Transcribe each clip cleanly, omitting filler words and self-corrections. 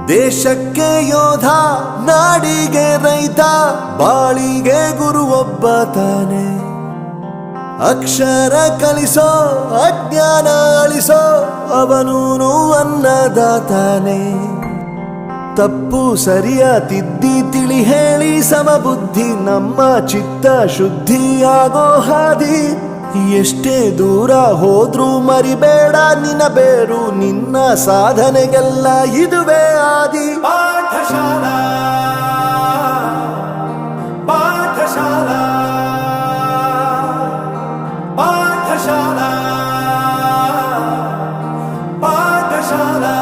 ದೇಶಕ್ಕೆ ಯೋಧ, ನಾಡಿಗೆ ರೈತ, ಬಾಳಿಗೆ ಗುರು ಒಬ್ಬ ತಾನೆ. ಅಕ್ಷರ ಕಲಿಸೋ, ಅಜ್ಞಾನ ಅಳಿಸೋ, ಅವನೂನು ಅನ್ನದಾತಾನೆ. ತಪ್ಪು ಸರಿಯ ತಿದ್ದಿ ತಿಳಿ ಹೇಳಿ ಸಮಬುದ್ಧಿ ನಮ್ಮ ಚಿತ್ತ ಶುದ್ಧಿಯಾಗೋ ಹಾದಿ. ಎಷ್ಟೇ ದೂರ ಹೋದ್ರೂ ಮರಿಬೇಡ ನಿನ್ನ ಬೇರು, ನಿನ್ನ ಸಾಧನೆಗೆಲ್ಲ ಇದುವೇ ಆದಿ. ಪಾಠಶಾಲಾ ಪಾಠಶಾಲಾ ಪಾಠಶಾಲಾ ಪಾಠಶಾಲಾ.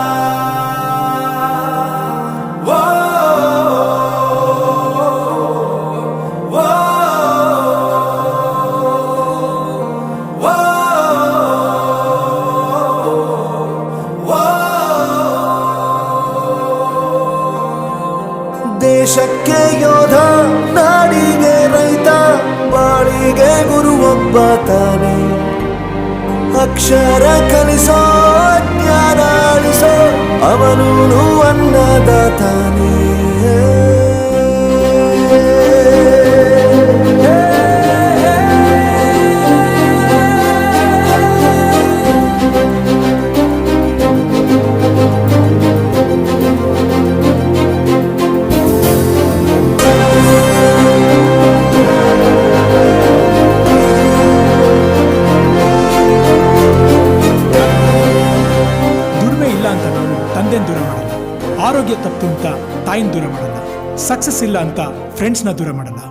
ದೇಶಕ್ಕೆ ಯೋಧ, ನಾಡಿಗೆ ರೈತ, ಬಾಳಿಗೆ ಗುರು ಒಬ್ಬ ತಾನೆ. ಅಕ್ಷರ ಕಲಿಸೋ, ಜ್ಞಾನ ಅಳಿಸೋ, ಅವನೂನು ಅನ್ನದಾತಾನೆ. ತಂದೆನ ದೂರ ಮಾಡಲ್ಲ, ಆರೋಗ್ಯ ತಪ್ಪು ಅಂತ ತಾಯಿನ ದೂರ ಮಾಡಲ್ಲ, ಸಕ್ಸಸ್ ಇಲ್ಲ ಅಂತ ಫ್ರೆಂಡ್ಸ್ನ ದೂರ ಮಾಡಲ್ಲ.